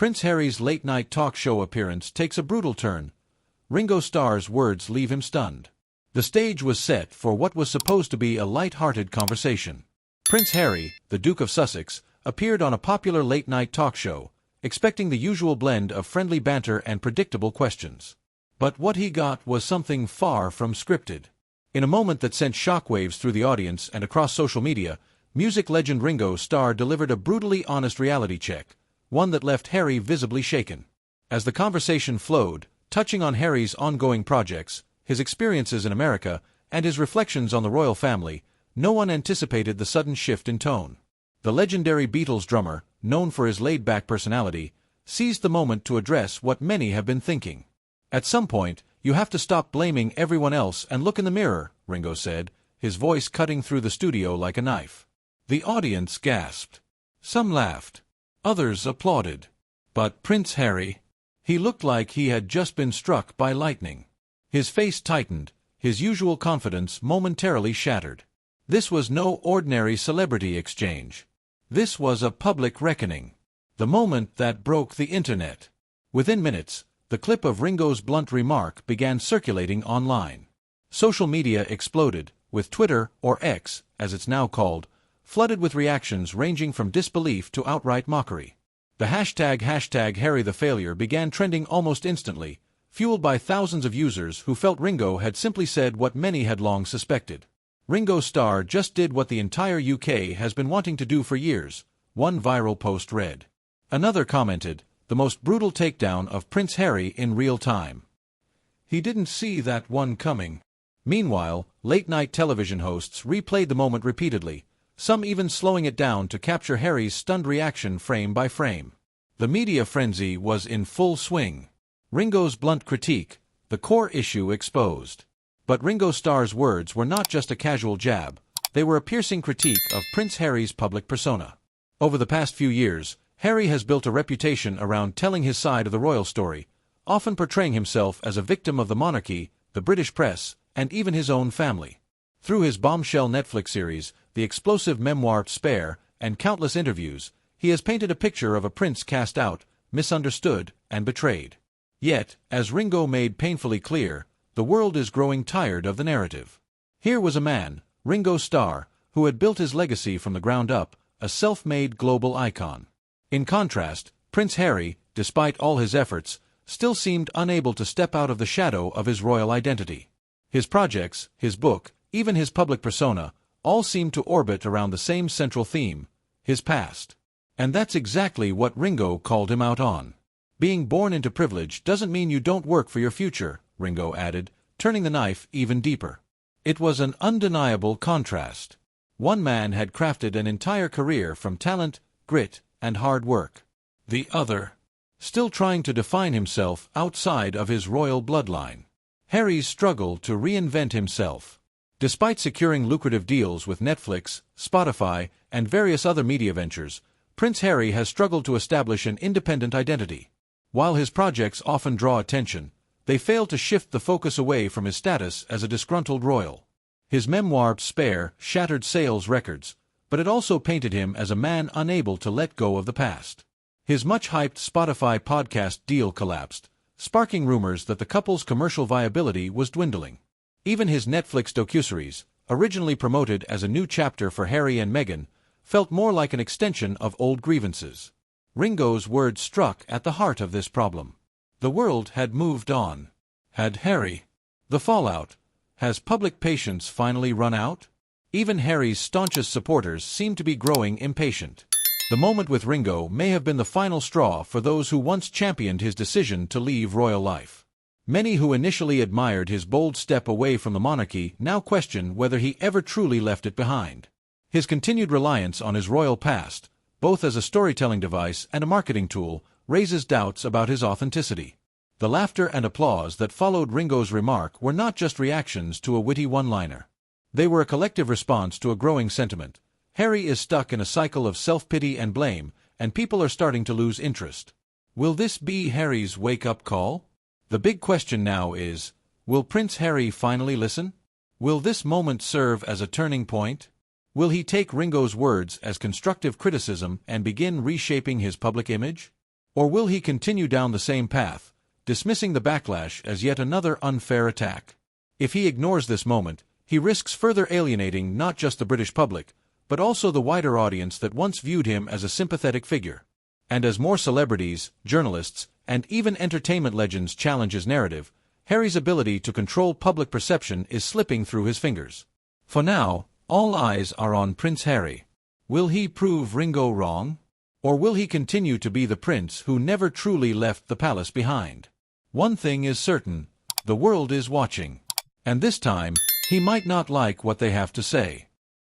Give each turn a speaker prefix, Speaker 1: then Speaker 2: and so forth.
Speaker 1: Prince Harry's late-night talk show appearance takes a brutal turn. Ringo Starr's words leave him stunned. The stage was set for what was supposed to be a light-hearted conversation. Prince Harry, the Duke of Sussex, appeared on a popular late-night talk show, expecting the usual blend of friendly banter and predictable questions. But what he got was something far from scripted. In a moment that sent shockwaves through the audience and across social media, music legend Ringo Starr delivered a brutally honest reality check, one that left Harry visibly shaken. As the conversation flowed, touching on Harry's ongoing projects, his experiences in America, and his reflections on the royal family, no one anticipated the sudden shift in tone. The legendary Beatles drummer, known for his laid-back personality, seized the moment to address what many have been thinking. "At some point, you have to stop blaming everyone else and look in the mirror," Ringo said, his voice cutting through the studio like a knife. The audience gasped. Some laughed. Others applauded. But Prince Harry? He looked like he had just been struck by lightning. His face tightened, his usual confidence momentarily shattered. This was no ordinary celebrity exchange. This was a public reckoning. The moment that broke the internet. Within minutes, the clip of Ringo's blunt remark began circulating online. Social media exploded, with Twitter, or X, as it's now called, flooded with reactions ranging from disbelief to outright mockery. The hashtag Harry the Failure began trending almost instantly, fueled by thousands of users who felt Ringo had simply said what many had long suspected. Ringo Starr just did what the entire UK has been wanting to do for years, one viral post read. Another commented, "The most brutal takedown of Prince Harry in real time. He didn't see that one coming." Meanwhile, late-night television hosts replayed the moment repeatedly, some even slowing it down to capture Harry's stunned reaction frame by frame. The media frenzy was in full swing. Ringo's blunt critique, the core issue exposed. But Ringo Starr's words were not just a casual jab, they were a piercing critique of Prince Harry's public persona. Over the past few years, Harry has built a reputation around telling his side of the royal story, often portraying himself as a victim of the monarchy, the British press, and even his own family. Through his bombshell Netflix series, the explosive memoir Spare, and countless interviews, he has painted a picture of a prince cast out, misunderstood, and betrayed. Yet, as Ringo made painfully clear, the world is growing tired of the narrative. Here was a man, Ringo Starr, who had built his legacy from the ground up, a self-made global icon. In contrast, Prince Harry, despite all his efforts, still seemed unable to step out of the shadow of his royal identity. His projects, his book, even his public persona, all seemed to orbit around the same central theme, his past. And that's exactly what Ringo called him out on. "Being born into privilege doesn't mean you don't work for your future," Ringo added, turning the knife even deeper. It was an undeniable contrast. One man had crafted an entire career from talent, grit, and hard work. The other, still trying to define himself outside of his royal bloodline. Harry's struggle to reinvent himself. Despite securing lucrative deals with Netflix, Spotify, and various other media ventures, Prince Harry has struggled to establish an independent identity. While his projects often draw attention, they fail to shift the focus away from his status as a disgruntled royal. His memoir Spare shattered sales records, but it also painted him as a man unable to let go of the past. His much-hyped Spotify podcast deal collapsed, sparking rumors that the couple's commercial viability was dwindling. Even his Netflix docuseries, originally promoted as a new chapter for Harry and Meghan, felt more like an extension of old grievances. Ringo's words struck at the heart of this problem. The world had moved on. Had Harry? The fallout. Has public patience finally run out? Even Harry's staunchest supporters seemed to be growing impatient. The moment with Ringo may have been the final straw for those who once championed his decision to leave royal life. Many who initially admired his bold step away from the monarchy now question whether he ever truly left it behind. His continued reliance on his royal past, both as a storytelling device and a marketing tool, raises doubts about his authenticity. The laughter and applause that followed Ringo's remark were not just reactions to a witty one-liner. They were a collective response to a growing sentiment. Harry is stuck in a cycle of self-pity and blame, and people are starting to lose interest. Will this be Harry's wake-up call? The big question now is, will Prince Harry finally listen? Will this moment serve as a turning point? Will he take Ringo's words as constructive criticism and begin reshaping his public image? Or will he continue down the same path, dismissing the backlash as yet another unfair attack? If he ignores this moment, he risks further alienating not just the British public, but also the wider audience that once viewed him as a sympathetic figure. And as more celebrities, journalists, and even entertainment legends challenge his narrative, Harry's ability to control public perception is slipping through his fingers. For now, all eyes are on Prince Harry. Will he prove Ringo wrong? Or will he continue to be the prince who never truly left the palace behind? One thing is certain, the world is watching. And this time, he might not like what they have to say.